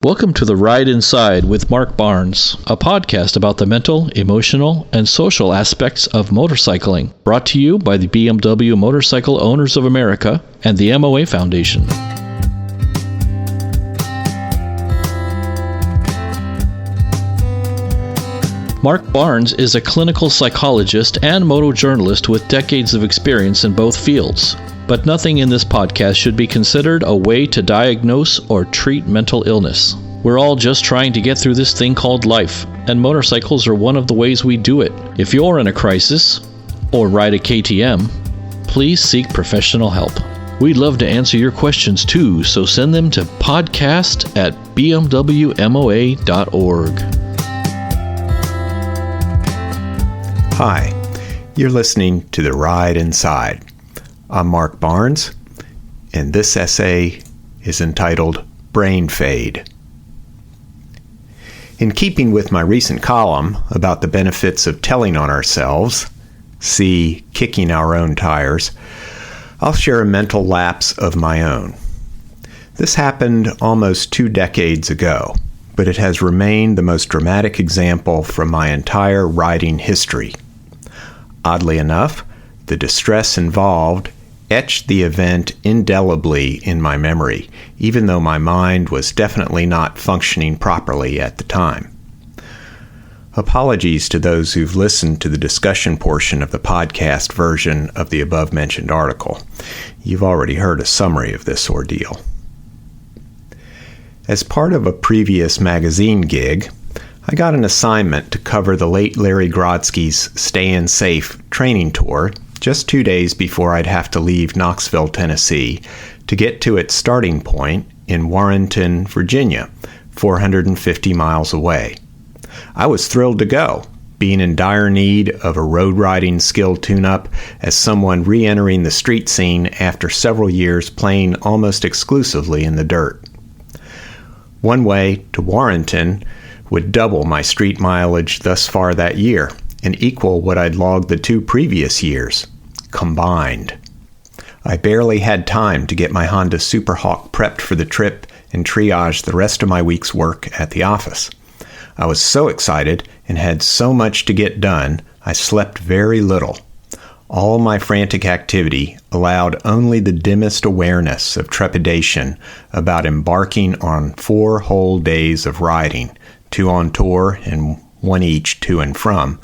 Welcome to The Ride Inside with Mark Barnes, a podcast about the mental, emotional, and social aspects of motorcycling, brought to you by the BMW Motorcycle Owners of America and the MOA Foundation. Mark Barnes is a clinical psychologist and motojournalist with decades of experience in both fields. But nothing in this podcast should be considered a way to diagnose or treat mental illness. We're all just trying to get through this thing called life, and motorcycles are one of the ways we do it. If you're in a crisis, or ride a KTM, please seek professional help. We'd love to answer your questions too, so send them to podcast@bmwmoa.org. Hi, you're listening to The Ride Inside. I'm Mark Barnes, and this essay is entitled Brain Fade. In keeping with my recent column about the benefits of telling on ourselves, see Kicking Our Own Tires, I'll share a mental lapse of my own. This happened almost 2 decades ago, but it has remained the most dramatic example from my entire riding history. Oddly enough, the distress involved etched the event indelibly in my memory, even though my mind was definitely not functioning properly at the time. Apologies to those who've listened to the discussion portion of the podcast version of the above-mentioned article. You've already heard a summary of this ordeal. As part of a previous magazine gig, I got an assignment to cover the late Larry Grodsky's Stayin' Safe training tour just 2 days before I'd have to leave Knoxville, Tennessee, to get to its starting point in Warrenton, Virginia, 450 miles away. I was thrilled to go, being in dire need of a road riding skill tune-up as someone re-entering the street scene after several years playing almost exclusively in the dirt. One way to Warrenton would double my street mileage thus far that year and equal what I'd logged the 2 previous years, combined. I barely had time to get my Honda Superhawk prepped for the trip and triage the rest of my week's work at the office. I was so excited and had so much to get done, I slept very little. All my frantic activity allowed only the dimmest awareness of trepidation about embarking on 4 whole days of riding, 2 on tour and 1 each to and from,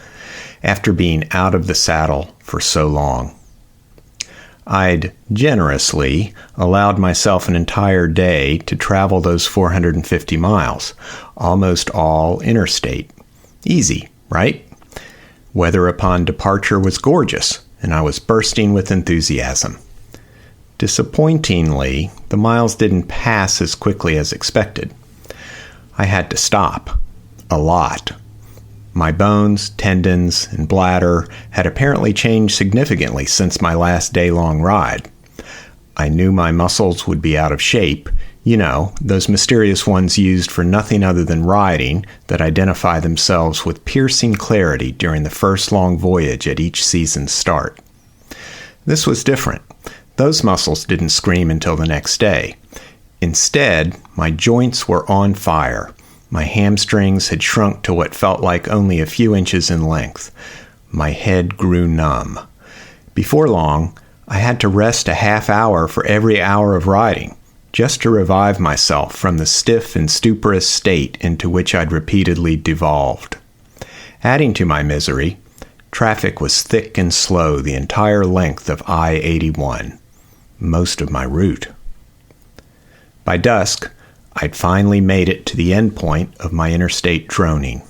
after being out of the saddle for so long. I'd generously allowed myself an entire day to travel those 450 miles, almost all interstate. Easy, right? Weather upon departure was gorgeous, and I was bursting with enthusiasm. Disappointingly, the miles didn't pass as quickly as expected. I had to stop. A lot. My bones, tendons, and bladder had apparently changed significantly since my last day-long ride. I knew my muscles would be out of shape, those mysterious ones used for nothing other than riding that identify themselves with piercing clarity during the first long voyage at each season's start. This was different. Those muscles didn't scream until the next day. Instead, my joints were on fire. My hamstrings had shrunk to what felt like only a few inches in length. My head grew numb. Before long, I had to rest a half hour for every hour of riding, just to revive myself from the stiff and stuporous state into which I'd repeatedly devolved. Adding to my misery, traffic was thick and slow the entire length of I-81, most of my route. By dusk, I'd finally made it to the end point of my interstate droning,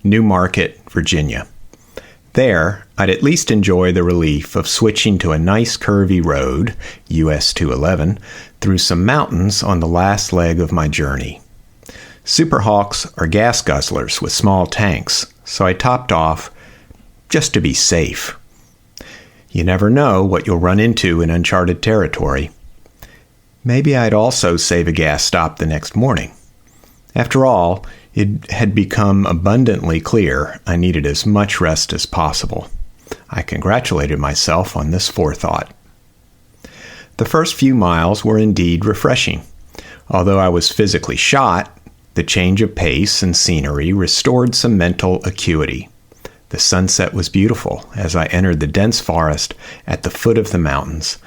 New Market, Virginia. There, I'd at least enjoy the relief of switching to a nice curvy road, US 211, through some mountains on the last leg of my journey. Superhawks are gas guzzlers with small tanks, so I topped off just to be safe. You never know what you'll run into in uncharted territory. Maybe I'd also save a gas stop the next morning. After all, it had become abundantly clear I needed as much rest as possible. I congratulated myself on this forethought. The first few miles were indeed refreshing. Although I was physically shot, The change of pace and scenery restored some mental acuity. The sunset was beautiful as I entered the dense forest at the foot of the mountains,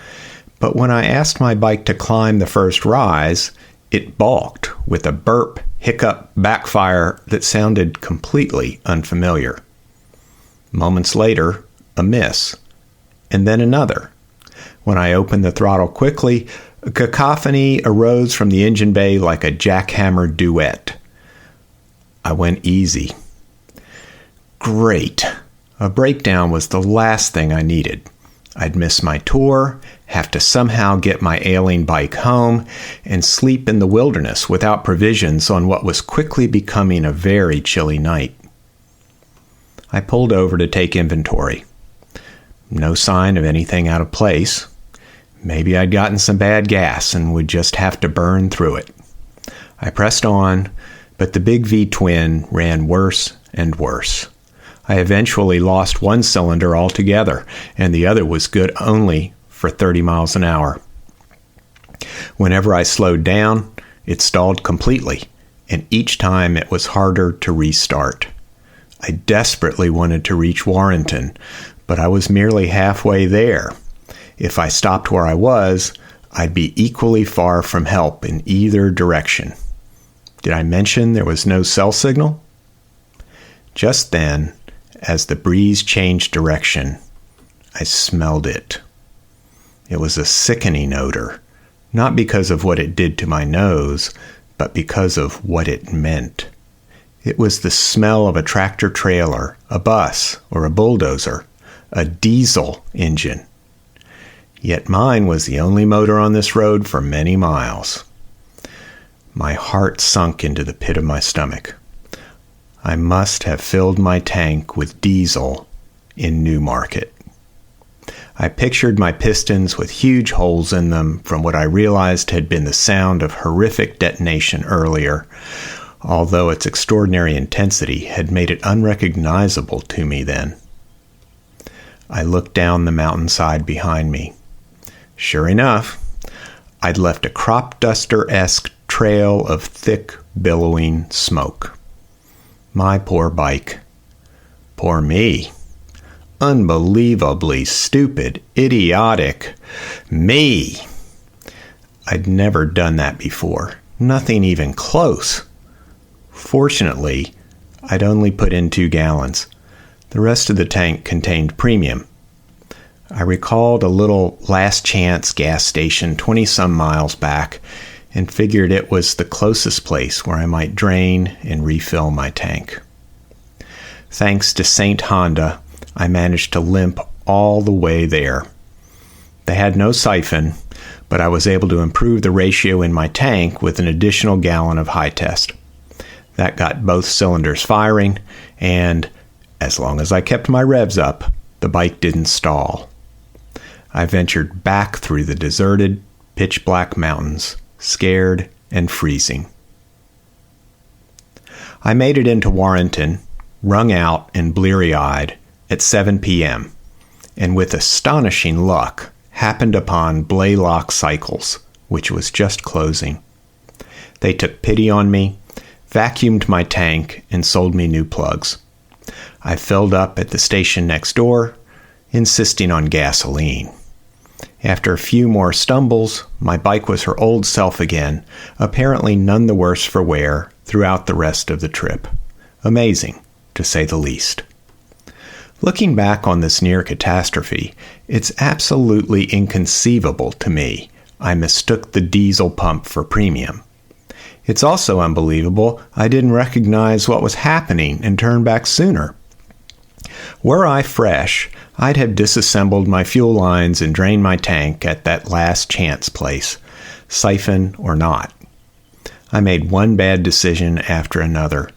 but when I asked my bike to climb the first rise, it balked with a burp, hiccup, backfire that sounded completely unfamiliar. Moments later, a miss, and then another. When I opened the throttle quickly, a cacophony arose from the engine bay like a jackhammer duet. I went easy. Great. A breakdown was the last thing I needed. I'd miss my tour, have to somehow get my ailing bike home, and sleep in the wilderness without provisions on what was quickly becoming a very chilly night. I pulled over to take inventory. No sign of anything out of place. Maybe I'd gotten some bad gas and would just have to burn through it. I pressed on, but the big V-twin ran worse and worse. I eventually lost one cylinder altogether, and the other was good only for 30 miles an hour. Whenever I slowed down, it stalled completely, and each time it was harder to restart. I desperately wanted to reach Warrenton, but I was merely halfway there. If I stopped where I was, I'd be equally far from help in either direction. Did I mention there was no cell signal? Just then, as the breeze changed direction, I smelled it. It was a sickening odor, not because of what it did to my nose, but because of what it meant. It was the smell of a tractor trailer, a bus, or a bulldozer, a diesel engine. Yet mine was the only motor on this road for many miles. My heart sunk into the pit of my stomach. I must have filled my tank with diesel in Newmarket. I pictured my pistons with huge holes in them from what I realized had been the sound of horrific detonation earlier, although its extraordinary intensity had made it unrecognizable to me then. I looked down the mountainside behind me. Sure enough, I'd left a crop duster-esque trail of thick, billowing smoke. My poor bike. Poor me. Unbelievably stupid, idiotic me. I'd never done that before. Nothing even close. Fortunately, I'd only put in 2 gallons. The rest of the tank contained premium. I recalled a little last-chance gas station 20-some miles back and figured it was the closest place where I might drain and refill my tank. Thanks to Saint Honda, I managed to limp all the way there. They had no siphon, but I was able to improve the ratio in my tank with an additional gallon of high test. That got both cylinders firing, and as long as I kept my revs up, the bike didn't stall. I ventured back through the deserted, pitch-black mountains, scared and freezing. I made it into Warrenton, wrung out and bleary-eyed, at 7 p.m., and with astonishing luck, happened upon Blaylock Cycles, which was just closing. They took pity on me, vacuumed my tank, and sold me new plugs. I filled up at the station next door, insisting on gasoline. After a few more stumbles, my bike was her old self again, apparently none the worse for wear throughout the rest of the trip. Amazing, to say the least. Looking back on this near catastrophe, it's absolutely inconceivable to me I mistook the diesel pump for premium. It's also unbelievable I didn't recognize what was happening and turn back sooner. Were I fresh, I'd have disassembled my fuel lines and drained my tank at that last chance place, siphon or not. I made one bad decision after another,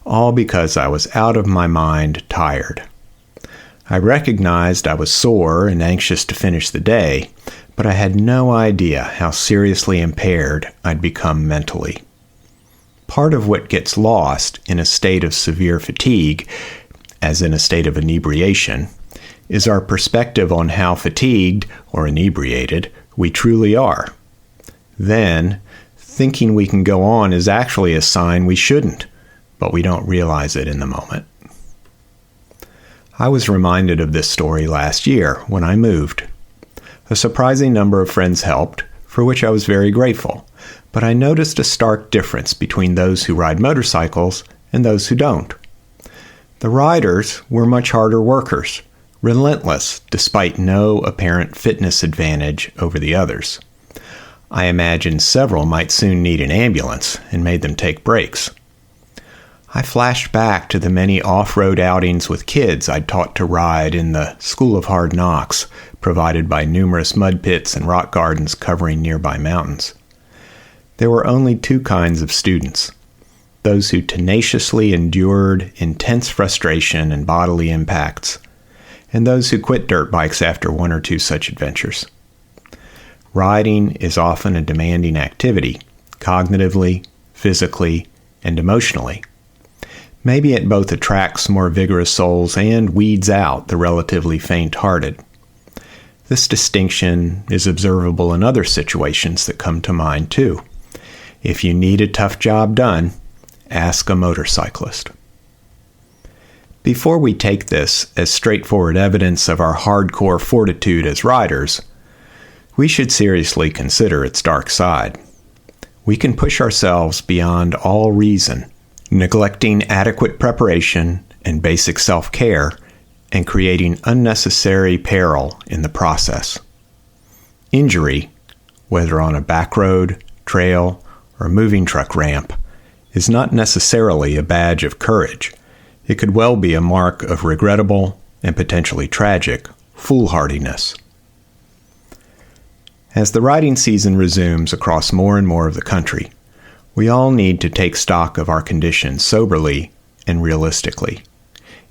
all because I was out of my mind tired. I recognized I was sore and anxious to finish the day, but I had no idea how seriously impaired I'd become mentally. Part of what gets lost in a state of severe fatigue, as in a state of inebriation, is our perspective on how fatigued or inebriated we truly are. Then, Thinking we can go on is actually a sign we shouldn't, but we don't realize it in the moment. I was reminded of this story last year when I moved. A surprising number of friends helped, for which I was very grateful, but I noticed a stark difference between those who ride motorcycles and those who don't. The riders were much harder workers, relentless despite no apparent fitness advantage over the others. I imagined several might soon need an ambulance and made them take breaks. I flashed back to the many off-road outings with kids I'd taught to ride in the School of Hard Knocks, provided by numerous mud pits and rock gardens covering nearby mountains. There were only two kinds of students: those who tenaciously endured intense frustration and bodily impacts, and those who quit dirt bikes after one or two such adventures. Riding is often a demanding activity, cognitively, physically, and emotionally. Maybe it both attracts more vigorous souls and weeds out the relatively faint-hearted. This distinction is observable in other situations that come to mind too. If you need a tough job done, ask a motorcyclist. Before we take this as straightforward evidence of our hardcore fortitude as riders, we should seriously consider its dark side. We can push ourselves beyond all reason, neglecting adequate preparation and basic self-care, and creating unnecessary peril in the process. Injury, whether on a back road, trail, or moving truck ramp, is not necessarily a badge of courage. It could well be a mark of regrettable and potentially tragic foolhardiness. As the riding season resumes across more and more of the country, we all need to take stock of our condition soberly and realistically.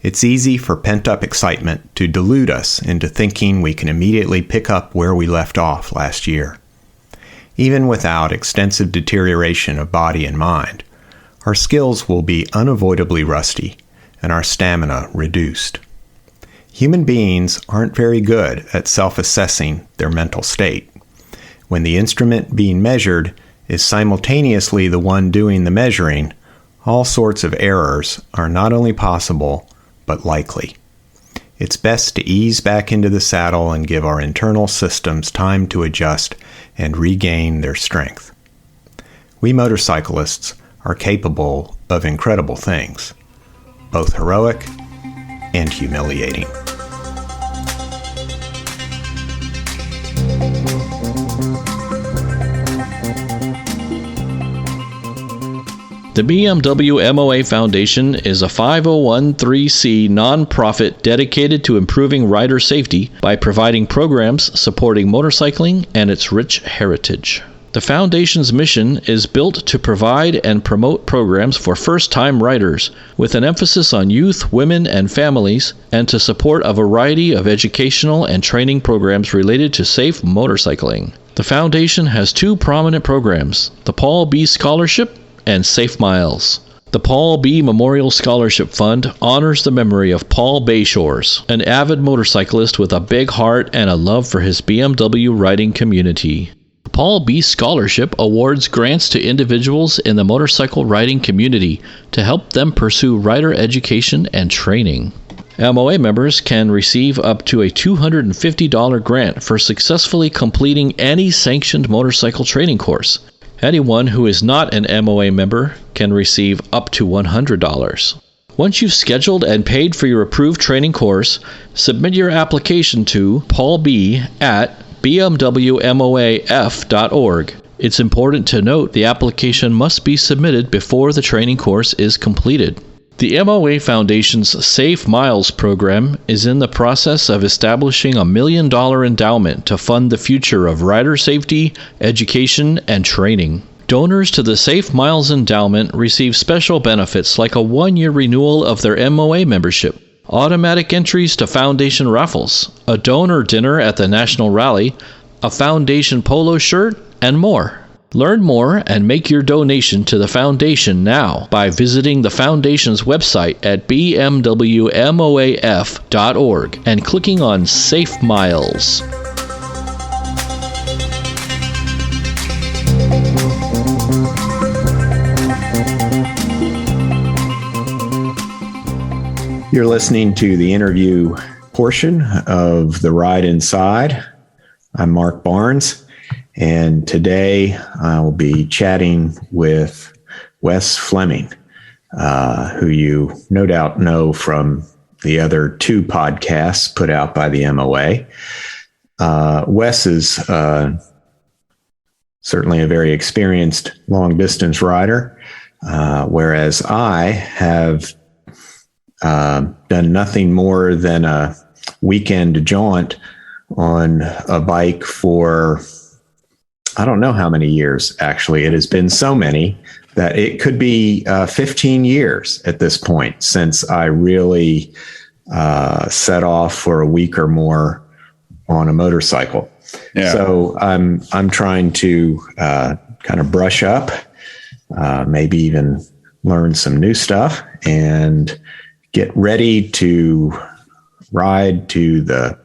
It's easy for pent-up excitement to delude us into thinking we can immediately pick up where we left off last year. Even without extensive deterioration of body and mind, our skills will be unavoidably rusty and our stamina reduced. Human beings aren't very good at self-assessing their mental state. When the instrument being measured is simultaneously the one doing the measuring, all sorts of errors are not only possible, but likely. It's best to ease back into the saddle and give our internal systems time to adjust and regain their strength. We motorcyclists are capable of incredible things, both heroic and humiliating. The BMW MOA Foundation is a 501(c) nonprofit dedicated to improving rider safety by providing programs supporting motorcycling and its rich heritage. The Foundation's mission is built to provide and promote programs for first-time riders, with an emphasis on youth, women, and families, and to support a variety of educational and training programs related to safe motorcycling. The Foundation has two prominent programs, the Paul B. Scholarship and Safe Miles. The Paul B. Memorial Scholarship Fund honors the memory of Paul Bayshores, an avid motorcyclist with a big heart and a love for his BMW riding community. The Paul B. Scholarship awards grants to individuals in the motorcycle riding community to help them pursue rider education and training. MOA members can receive up to a $250 grant for successfully completing any sanctioned motorcycle training course. Anyone who is not an MOA member can receive up to $100. Once you've scheduled and paid for your approved training course, submit your application to paulb@bmwmoaf.org. It's important to note the application must be submitted before the training course is completed. The MOA Foundation's Safe Miles program is in the process of establishing a $1 million endowment to fund the future of rider safety, education, and training. Donors to the Safe Miles endowment receive special benefits like a 1-year renewal of their MOA membership, automatic entries to Foundation raffles, a donor dinner at the National Rally, a Foundation polo shirt, and more. Learn more and make your donation to the Foundation now by visiting the Foundation's website at bmwmoaf.org and clicking on Safe Miles. You're listening to the interview portion of The Ride Inside. I'm Mark Barnes, and today I'll be chatting with Wes Fleming, who you no doubt know from the other two podcasts put out by the MOA. Wes is certainly a very experienced long-distance rider, whereas I have done nothing more than a weekend jaunt on a bike for, I don't know how many years, actually. It has been so many that it could be 15 years at this point since I really set off for a week or more on a motorcycle. Yeah. So I'm trying to kind of brush up, maybe even learn some new stuff and get ready to ride to the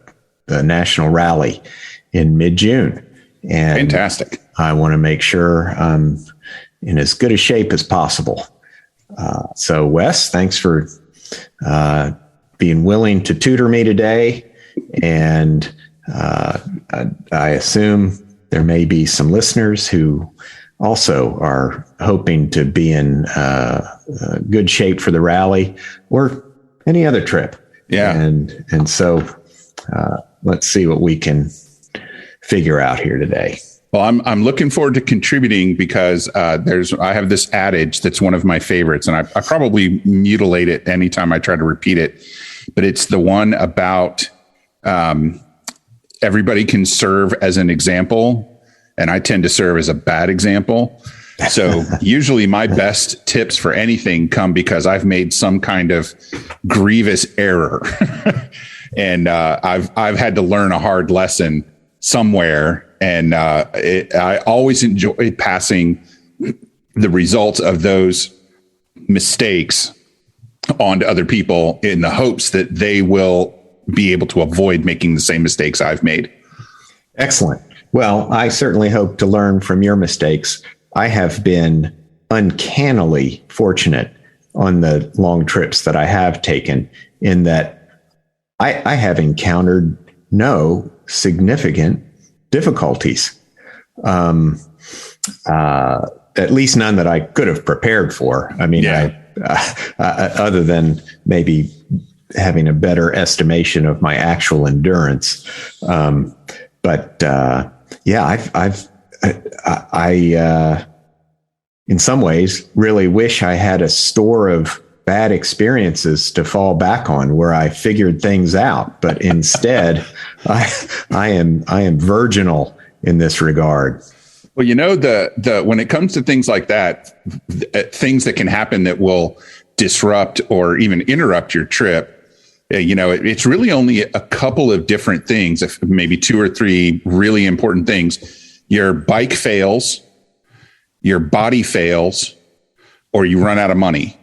national rally in mid-June. And fantastic. I want to make sure I'm in as good a shape as possible. So Wes, thanks for being willing to tutor me today. And I assume there may be some listeners who also are hoping to be in good shape for the rally or any other trip. Yeah. And so let's see what we can figure out here today. Well, I'm looking forward to contributing because I have this adage that's one of my favorites, and I probably mutilate it anytime I try to repeat it, but it's the one about everybody can serve as an example, and I tend to serve as a bad example. So usually my best tips for anything come because I've made some kind of grievous error. And I've had to learn a hard lesson somewhere. And I always enjoy passing the results of those mistakes on to other people in the hopes that they will be able to avoid making the same mistakes I've made. Excellent. Well, I certainly hope to learn from your mistakes. I have been uncannily fortunate on the long trips that I have taken in that I have encountered no significant difficulties, at least none that I could have prepared for. I mean, other than maybe having a better estimation of my actual endurance. I in some ways really wish I had a store of bad experiences to fall back on where I figured things out, but instead I am virginal in this regard. Well, you know, the when it comes to things like that, things that can happen that will disrupt or even interrupt your trip, you know, it's really only a couple of different things, if maybe two or three really important things. Your bike fails, your body fails, or you run out of money.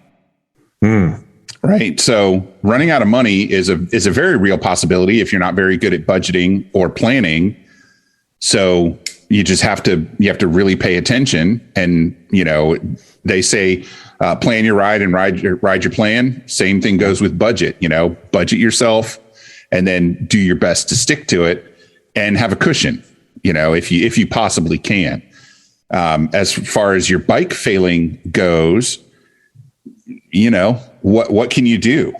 Right. So running out of money is a very real possibility if you're not very good at budgeting or planning. So you just have to really pay attention. And, you know, they say, plan your ride and ride your plan. Same thing goes with budget, you know, budget yourself and then do your best to stick to it and have a cushion, you know, if you possibly can. As far as your bike failing goes, you know, what can you do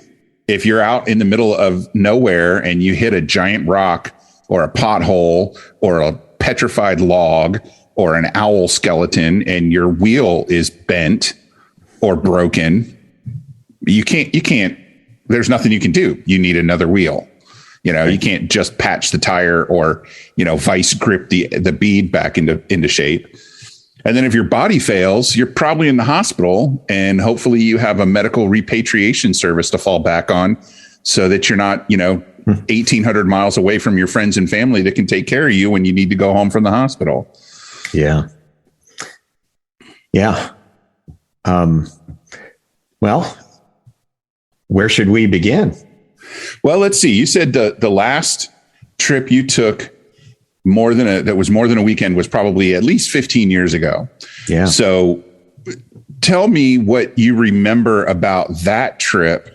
if you're out in the middle of nowhere and you hit a giant rock or a pothole or a petrified log or an owl skeleton and your wheel is bent or broken? You can't, there's nothing you can do. You need another wheel. You know, you can't just patch the tire or, you know, vice grip the bead back into shape. And then if your body fails, you're probably in the hospital, and hopefully you have a medical repatriation service to fall back on so that you're not, you know, 1,800 miles away from your friends and family that can take care of you when you need to go home from the hospital. Yeah. Yeah. Well, where should we begin? Well, let's see. You said the last trip you took that was more than a weekend was probably at least 15 years ago. Yeah. So tell me what you remember about that trip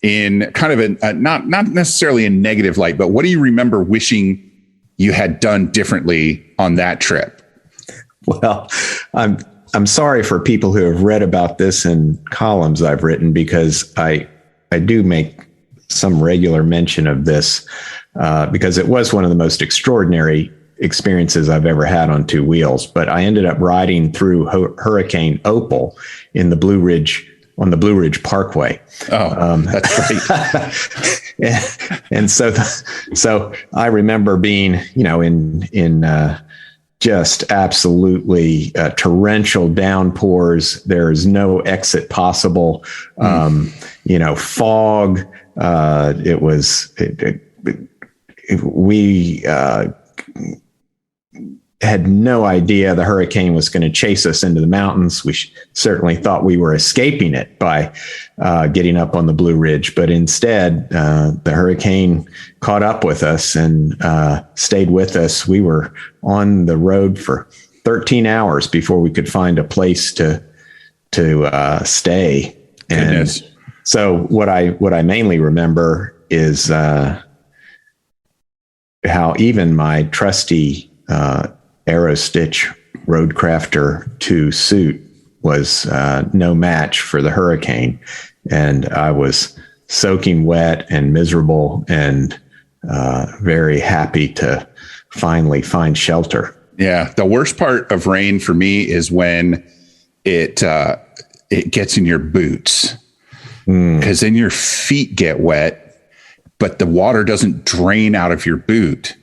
in kind of a not necessarily a negative light, but what do you remember wishing you had done differently on that trip? Well, I'm sorry for people who have read about this in columns I've written, because I do make some regular mention of this because it was one of the most extraordinary experiences I've ever had on two wheels. But I ended up riding through Hurricane Opal in the Blue Ridge Parkway. Oh, that's great. and so I remember being, in just absolutely torrential downpours. There is no exit possible. Fog. We had no idea the hurricane was going to chase us into the mountains. We certainly thought we were escaping it by getting up on the Blue Ridge, but instead the hurricane caught up with us and stayed with us. We were on the road for 13 hours before we could find a place to stay. Goodness. And so what I mainly remember is how even my trusty Aerostitch Roadcrafter 2 suit was no match for the hurricane. And I was soaking wet and miserable and very happy to finally find shelter. Yeah. The worst part of rain for me is when it gets in your boots, because then your feet get wet, but the water doesn't drain out of your boot.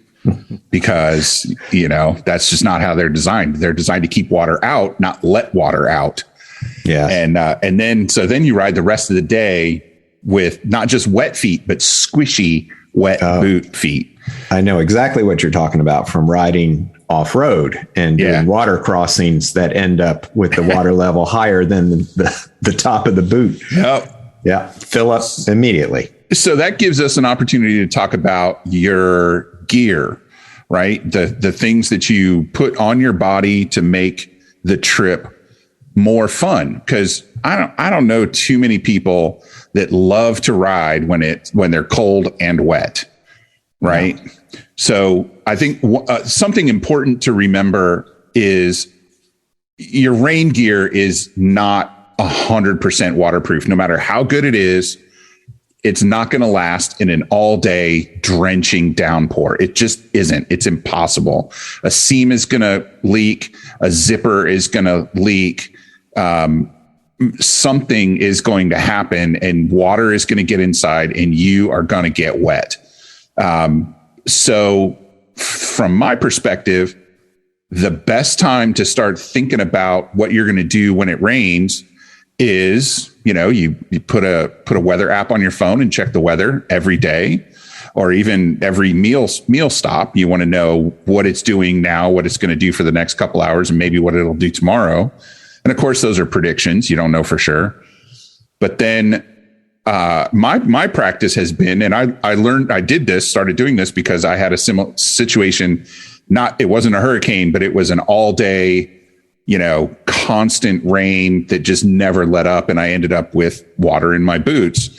Because, that's just not how they're designed. They're designed to keep water out, not let water out. Yeah. And then you ride the rest of the day with not just wet feet, but squishy, wet boot feet. I know exactly what you're talking about from riding off road and doing water crossings that end up with the water level higher than the top of the boot. Yep. Yeah. Fill up immediately. So that gives us an opportunity to talk about your gear, right? The things that you put on your body to make the trip more fun. Because I don't know too many people that love to ride when they're cold and wet, right? Yeah. So I think something important to remember is your rain gear is not 100% waterproof. No matter how good it is, it's not going to last in an all-day drenching downpour. It just isn't. It's impossible. A seam is going to leak. A zipper is going to leak. Something is going to happen, and water is going to get inside, and you are going to get wet. So from my perspective, the best time to start thinking about what you're going to do when it rains is, you put a weather app on your phone and check the weather every day, or even every meal stop. You want to know what it's doing now, what it's going to do for the next couple hours, and maybe what it'll do tomorrow. And of course, those are predictions. You don't know for sure. But then my practice has been, and I started doing this because I had a similar situation. It wasn't a hurricane, but it was an all day, constant rain that just never let up. And I ended up with water in my boots,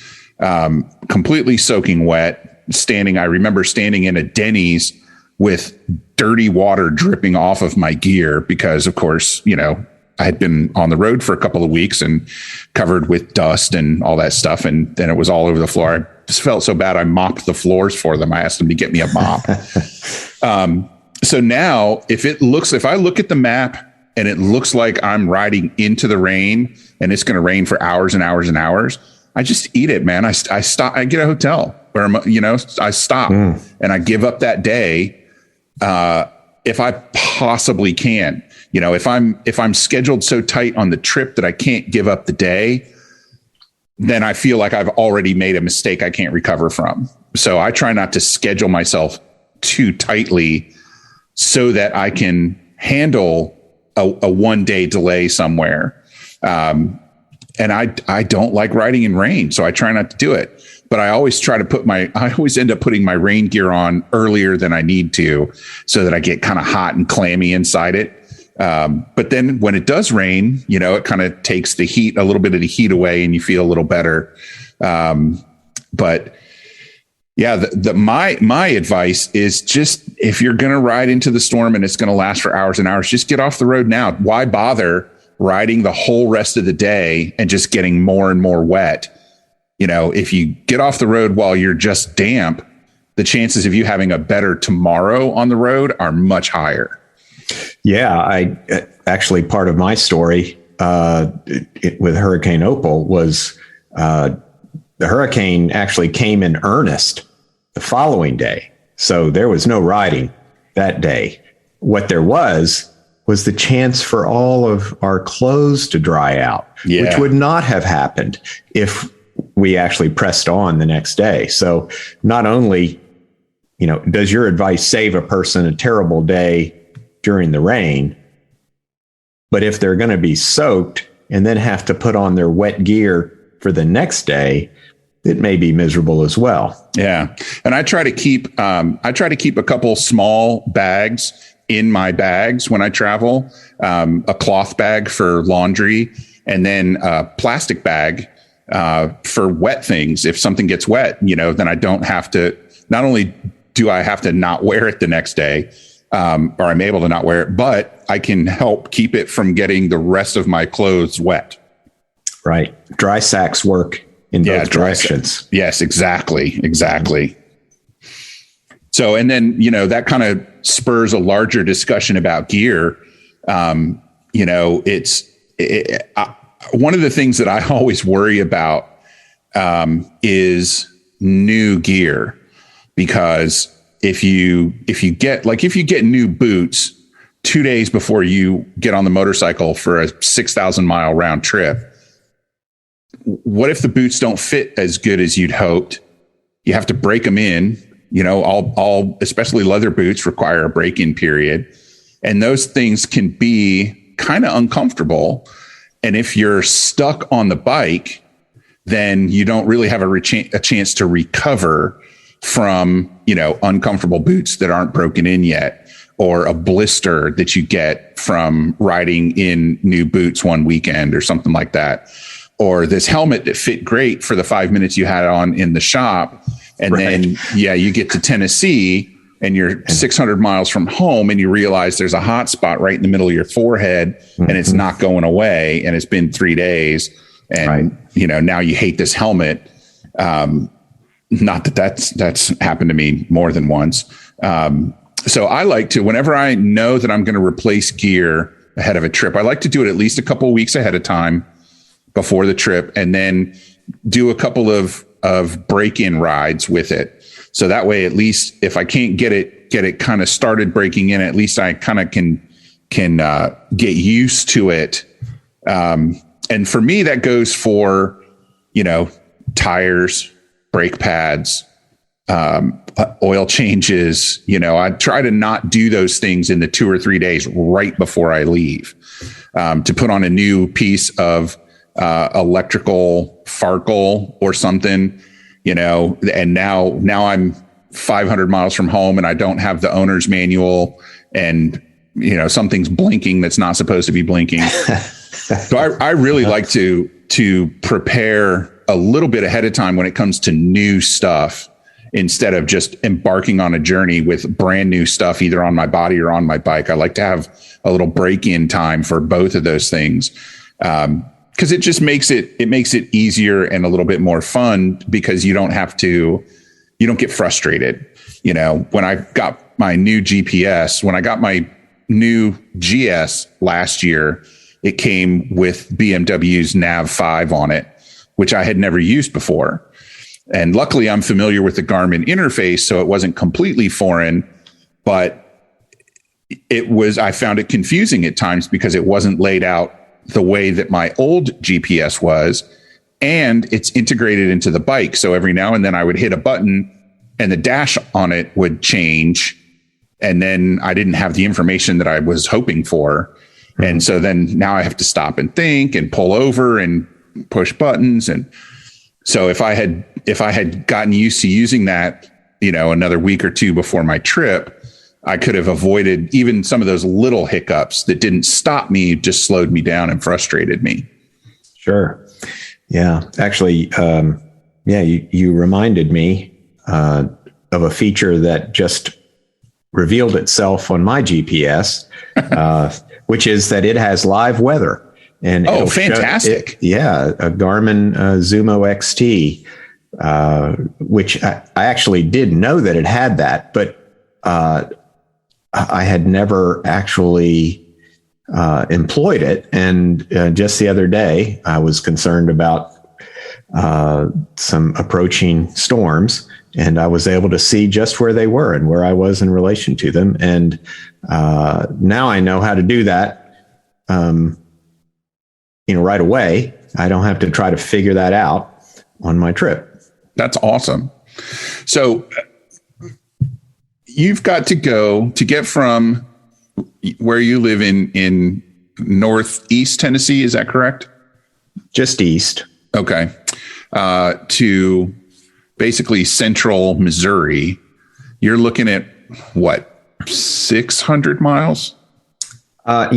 completely soaking wet, I remember standing in a Denny's with dirty water dripping off of my gear because, of course, I had been on the road for a couple of weeks and covered with dust and all that stuff. And then it was all over the floor. I just felt so bad. I mopped the floors for them. I asked them to get me a mop. So now if I look at the map and it looks like I'm riding into the rain and it's going to rain for hours and hours and hours, I just eat it, man. I stop, I get a hotel where, I stop and I give up that day. If I possibly can, if I'm scheduled so tight on the trip that I can't give up the day, then I feel like I've already made a mistake I can't recover from. So I try not to schedule myself too tightly so that I can handle a 1 day delay somewhere. And I don't like riding in rain, so I try not to do it. But I always end up putting my rain gear on earlier than I need to so that I get kind of hot and clammy inside it. But then when it does rain, it kind of takes a little bit of the heat away and you feel a little better. But yeah, my advice is just, if you're going to ride into the storm and it's going to last for hours and hours, just get off the road now. Why bother riding the whole rest of the day and just getting more and more wet? You know, if you get off the road while you're just damp, the chances of you having a better tomorrow on the road are much higher. Yeah, I actually, part of my story with Hurricane Opal was the hurricane actually came in earnest the following day. So there was no riding that day. What there was the chance for all of our clothes to dry out, which would not have happened if we actually pressed on the next day. So not only, you know, does your advice save a person a terrible day during the rain, but if they're going to be soaked and then have to put on their wet gear for the next day, it may be miserable as well. Yeah. And I try to keep a couple small bags in my bags when I travel, a cloth bag for laundry, and then a plastic bag for wet things. If something gets wet, you know, then I don't have to, not only do I have to not wear it the next day, or I'm able to not wear it, but I can help keep it from getting the rest of my clothes wet. Right. Dry sacks work in both directions. Yes, exactly. So, and then, you know, that kind of spurs a larger discussion about gear. You know, one of the things that I always worry about is new gear, because if you get new boots 2 days before you get on the motorcycle for a 6,000 mile round trip, what if the boots don't fit as good as you'd hoped? You have to break them in. You know, all especially leather boots require a break-in period, and those things can be kind of uncomfortable. And if you're stuck on the bike, then you don't really have a chance to recover from, you know, uncomfortable boots that aren't broken in yet, or a blister that you get from riding in new boots one weekend or something like that. Or this helmet that fit great for the 5 minutes you had on in the shop. And then, you get to Tennessee and you're 600 miles from home and you realize there's a hot spot right in the middle of your forehead, and it's not going away. And it's been 3 days. And, you know, now you hate this helmet. Not that's happened to me more than once. So I like to, whenever I know that I'm going to replace gear ahead of a trip, I like to do it at least a couple of weeks ahead of time before the trip, and then do a couple of break-in rides with it. So that way, at least if I can't get it kind of started breaking in, at least I kind of can get used to it. And for me, that goes for, you know, tires, brake pads, oil changes. You know, I try to not do those things in the 2 or 3 days right before I leave, to put on a new piece of electrical farkle or something, you know, and now I'm 500 miles from home and I don't have the owner's manual, and, you know, something's blinking that's not supposed to be blinking. So I really like to prepare a little bit ahead of time when it comes to new stuff, instead of just embarking on a journey with brand new stuff, either on my body or on my bike. I like to have a little break-in time for both of those things. Because it just makes it easier and a little bit more fun, because you don't get frustrated. You know, when I got my new GPS, when I got my new GS last year, it came with BMW's Nav5 on it, which I had never used before. And luckily I'm familiar with the Garmin interface, so it wasn't completely foreign, but I found it confusing at times because it wasn't laid out the way that my old GPS was, and it's integrated into the bike. So every now and then I would hit a button and the dash on it would change, and then I didn't have the information that I was hoping for. Mm-hmm. And so then now I have to stop and think and pull over and push buttons. And so if I had gotten used to using that, you know, another week or two before my trip, I could have avoided even some of those little hiccups that didn't stop me, just slowed me down and frustrated me. Sure. Yeah. Actually, Yeah, you reminded me of a feature that just revealed itself on my GPS, which is that it has live weather. And fantastic! A Garmin Zumo XT, which I actually did know that it had that, but I had never actually employed it. And just the other day, I was concerned about some approaching storms, and I was able to see just where they were and where I was in relation to them. And now I know how to do that. Right away. I don't have to try to figure that out on my trip. That's awesome. So you've got to go to get from where you live in northeast Tennessee. Is that correct? Just east. Okay. To basically central Missouri. You're looking at what, 600 miles? I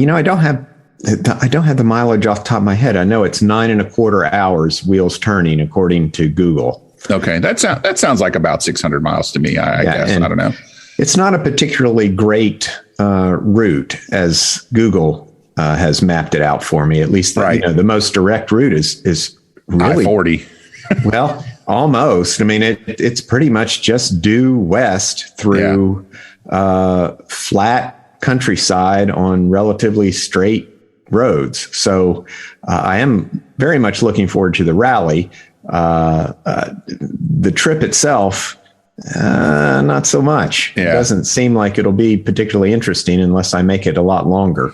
don't have the mileage off the top of my head. I know it's 9.25 hours wheels turning, according to Google. Okay. That sounds like about 600 miles to me, I guess. I don't know. It's not a particularly great route as Google has mapped it out for me. At least, the most direct route is really I-40. Well, almost. I mean, it's pretty much just due west through flat countryside on relatively straight roads. So I am very much looking forward to the rally. The trip itself, not so much. Yeah. It doesn't seem like it'll be particularly interesting unless I make it a lot longer.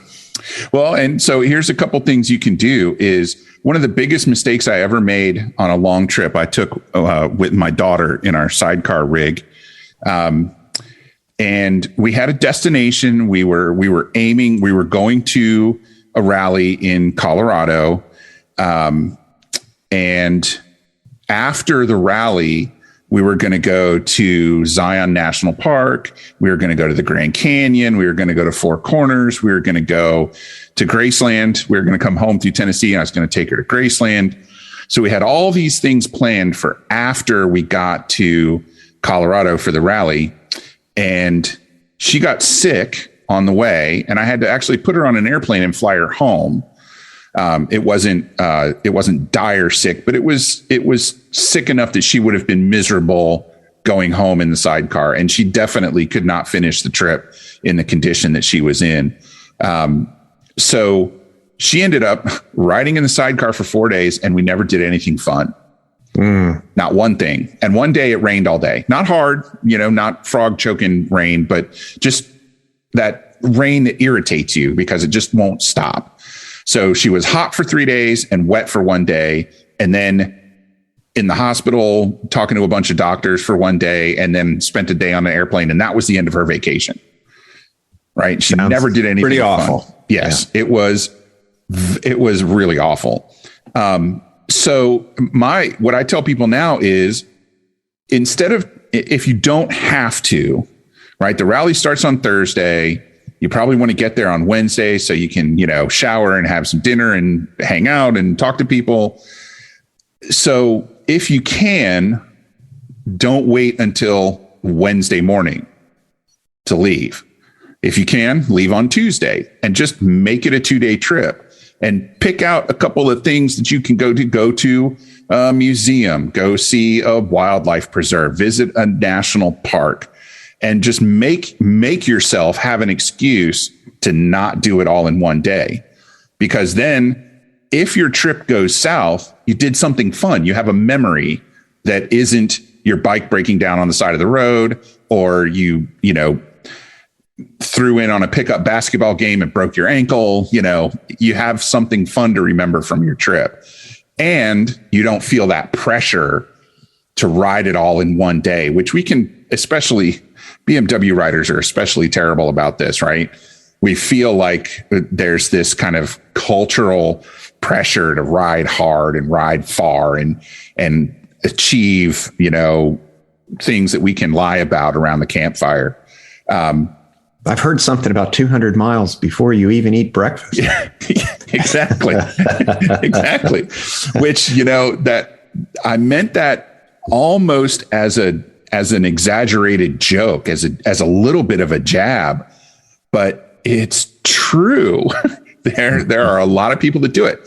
Well, and so here's a couple things you can do. Is one of the biggest mistakes I ever made on a long trip I took with my daughter in our sidecar rig. And we had a destination. We were going to a rally in Colorado. And after the rally, we were going to go to Zion National Park. We were going to go to the Grand Canyon. We were going to go to Four Corners. We were going to go to Graceland. We were going to come home through Tennessee, and I was going to take her to Graceland. So we had all these things planned for after we got to Colorado for the rally. And she got sick on the way, and I had to actually put her on an airplane and fly her home. It wasn't dire sick, but it was sick enough that she would have been miserable going home in the sidecar. And she definitely could not finish the trip in the condition that she was in. So she ended up riding in the sidecar for 4 days, and we never did anything fun. Not one thing. And one day it rained all day, not hard, not frog choking rain, but just that rain that irritates you because it just won't stop. So she was hot for 3 days and wet for 1 day. And then in the hospital talking to a bunch of doctors for 1 day, and then spent a day on an airplane. And that was the end of her vacation. Right. She never did anything. Pretty awful. Fun. Yes, yeah. It was really awful. So what I tell people now is, instead of, if you don't have to, right, the rally starts on Thursday. You probably want to get there on Wednesday so you can, shower and have some dinner and hang out and talk to people. So if you can, don't wait until Wednesday morning to leave. If you can, leave on Tuesday and just make it a 2-day trip. And pick out a couple of things that you can go to a museum, go see a wildlife preserve, visit a national park, and just make yourself have an excuse to not do it all in 1 day. Because then if your trip goes south, you did something fun. You have a memory that isn't your bike breaking down on the side of the road, or you threw in on a pickup basketball game and broke your ankle. You have something fun to remember from your trip, and you don't feel that pressure to ride it all in 1 day, which we can, especially BMW riders are especially terrible about this, right? We feel like there's this kind of cultural pressure to ride hard and ride far and achieve, things that we can lie about around the campfire. I've heard something about 200 miles before you even eat breakfast. Yeah, exactly. Exactly. Which, that I meant that almost as an exaggerated joke, as a little bit of a jab, but it's true. There are a lot of people that do it.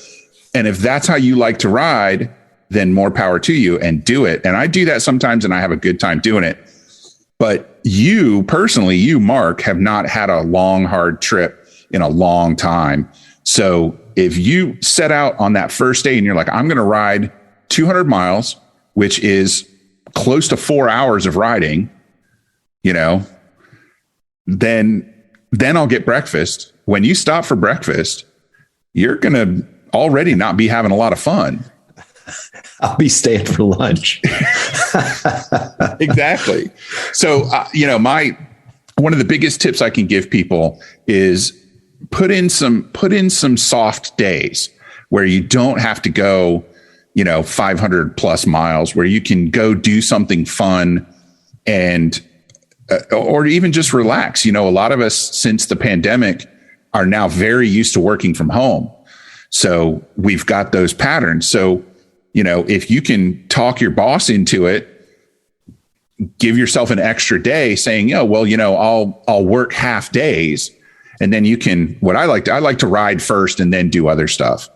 And if that's how you like to ride, then more power to you, and do it. And I do that sometimes and I have a good time doing it. But you personally, Mark, have not had a long, hard trip in a long time. So if you set out on that first day and you're like, I'm going to ride 200 miles, which is close to 4 hours of riding, then I'll get breakfast. When you stop for breakfast, you're going to already not be having a lot of fun. I'll be staying for lunch. Exactly. So, one of the biggest tips I can give people is put in some soft days where you don't have to go, 500 plus miles, where you can go do something fun and, or even just relax. A lot of us since the pandemic are now very used to working from home. So we've got those patterns. So, if you can talk your boss into it, give yourself an extra day saying, I'll work half days. And then you can, I like to ride first and then do other stuff.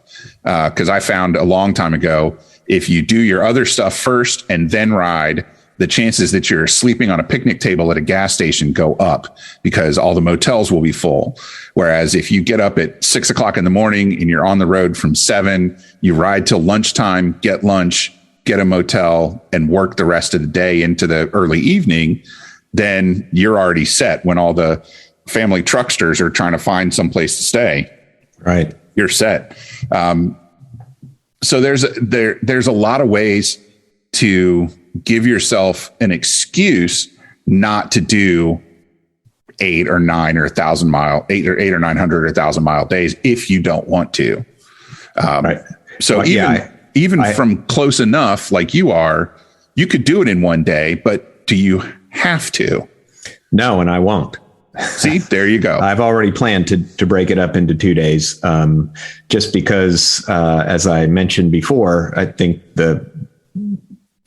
Cause I found a long time ago, if you do your other stuff first and then ride, the chances that you're sleeping on a picnic table at a gas station go up because all the motels will be full. Whereas if you get up at 6 o'clock in the morning and you're on the road from 7, you ride till lunchtime, get lunch, get a motel, and work the rest of the day into the early evening, then you're already set when all the family trucksters are trying to find some place to stay. Right. You're set. So there's a lot of ways to give yourself an excuse not to do 8 or 9 or 1,000 mile, 8 or 900 or 1,000 mile days if you don't want to. Right. So even from close enough, like you are, you could do it in one day, but do you have to? No, and I won't. See, there you go. I've already planned to break it up into 2 days, just because, as I mentioned before, I think the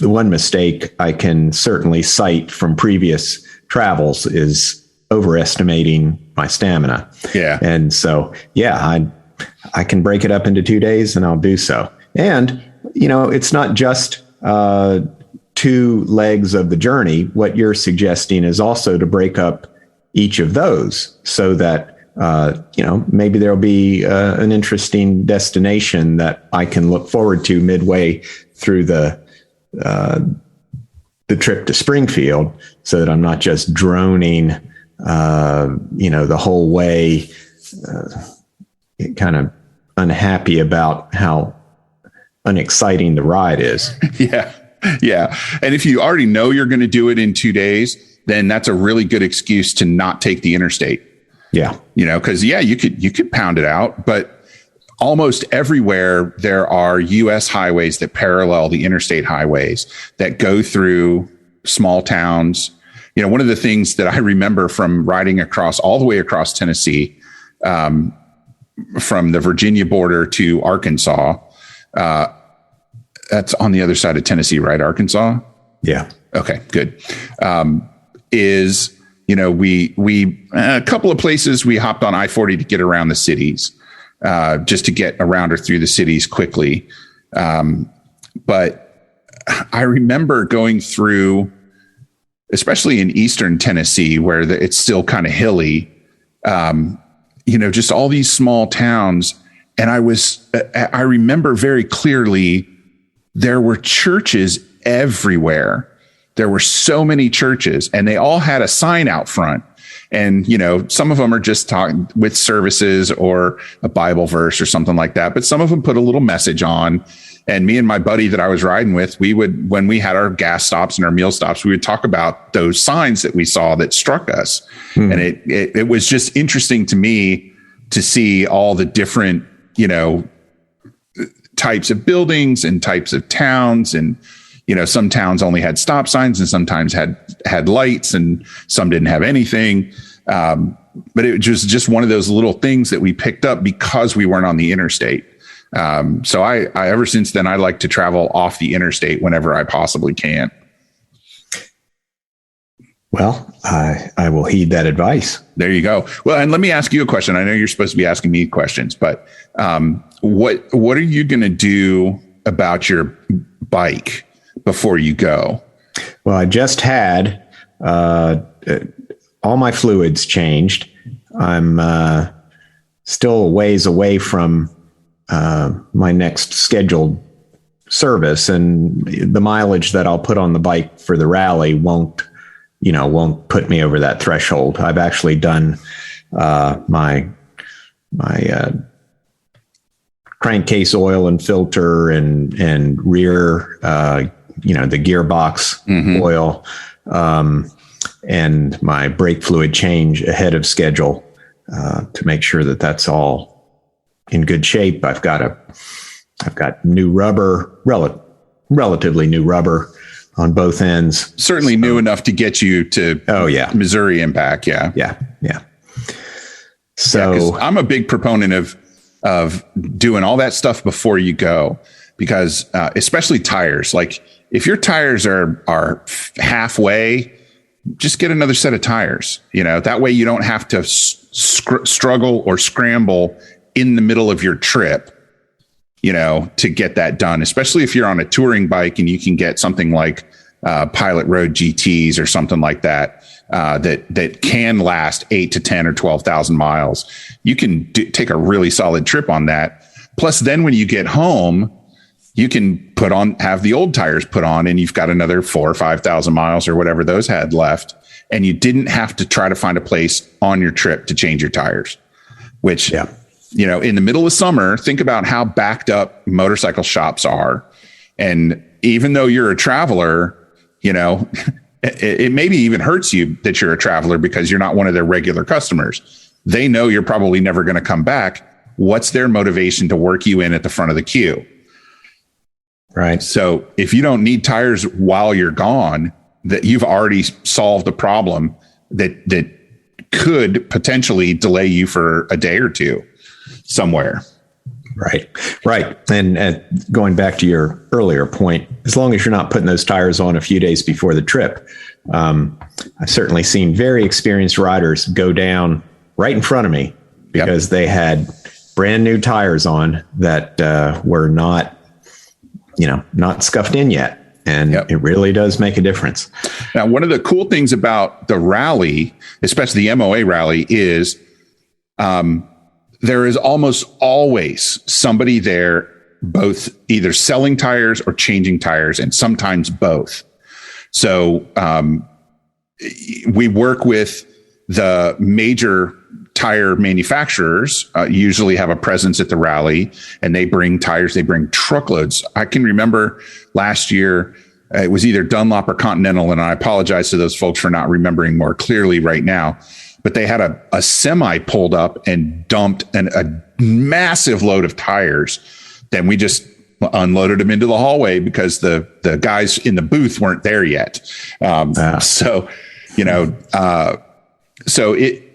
one mistake I can certainly cite from previous travels is overestimating my stamina. Yeah. And so, I can break it up into 2 days and I'll do so. And, it's not just 2 legs of the journey. What you're suggesting is also to break up each of those so that, maybe there'll be an interesting destination that I can look forward to midway through the trip to Springfield, so that I'm not just droning, the whole way, kind of unhappy about how unexciting the ride is. Yeah. Yeah. And if you already know you're going to do it in 2 days, then that's a really good excuse to not take the interstate. Yeah. Cause you could pound it out, but almost everywhere there are US highways that parallel the interstate highways that go through small towns. One of the things that I remember from riding all the way across Tennessee, from the Virginia border to Arkansas, that's on the other side of Tennessee, right? Arkansas? Yeah. Okay, good. Is, we a couple of places we hopped on I-40 to get around the cities, just to get around or through the cities quickly. But I remember going through, especially in eastern Tennessee, where it's still kind of hilly, just all these small towns. And I remember very clearly there were churches everywhere. There were so many churches, and they all had a sign out front. And, some of them are just talking with services or a Bible verse or something like that. But some of them put a little message on. And me and my buddy that I was riding with, when we had our gas stops and our meal stops, we would talk about those signs that we saw that struck us. And it was just interesting to me to see all the different, types of buildings and types of towns. And, some towns only had stop signs and sometimes had lights, and some didn't have anything. But it was just one of those little things that we picked up because we weren't on the interstate. So I ever since then, I like to travel off the interstate whenever I possibly can. Well, I will heed that advice. There you go. Well, and let me ask you a question. I know you're supposed to be asking me questions, but what are you going to do about your bike before you go? Well, I just had all my fluids changed. I'm still a ways away from my next scheduled service, and the mileage that I'll put on the bike for the rally won't put me over that threshold. I've actually done my crankcase oil and filter and rear, the gearbox oil, and my brake fluid change ahead of schedule to make sure that that's all in good shape. I've got new rubber, relatively new rubber on both ends. Certainly new enough to get you to Missouri Impact. Yeah. So I'm a big proponent of doing all that stuff before you go, because especially tires. Like if your tires are halfway, just get another set of tires. That way you don't have to struggle or scramble in the middle of your trip, to get that done, especially if you're on a touring bike and you can get something like Pilot Road GTs or something like that, that can last 8 to 10 or 12,000 miles. You can take a really solid trip on that. Plus, then when you get home, you can have the old tires put on, and you've got another 4,000 or 5,000 miles or whatever those had left. And you didn't have to try to find a place on your trip to change your tires, which, in the middle of summer, think about how backed up motorcycle shops are. And even though you're a traveler, it maybe even hurts you that you're a traveler because you're not one of their regular customers. They know you're probably never going to come back. What's their motivation to work you in at the front of the queue? Right. So if you don't need tires while you're gone, that you've already solved a problem that could potentially delay you for a day or two somewhere. Right. And going back to your earlier point, as long as you're not putting those tires on a few days before the trip, I've certainly seen very experienced riders go down right in front of me because they had brand new tires on that were not scuffed in yet. And it really does make a difference. Now, one of the cool things about the rally, especially the MOA rally, is there is almost always somebody there, both either selling tires or changing tires, and sometimes both. So we work with the major tire manufacturers, usually have a presence at the rally, and they bring tires, they bring truckloads. I can remember last year, it was either Dunlop or Continental, and I apologize to those folks for not remembering more clearly right now, but they had a semi pulled up and dumped a massive load of tires. Then we just unloaded them into the hallway because the guys in the booth weren't there yet.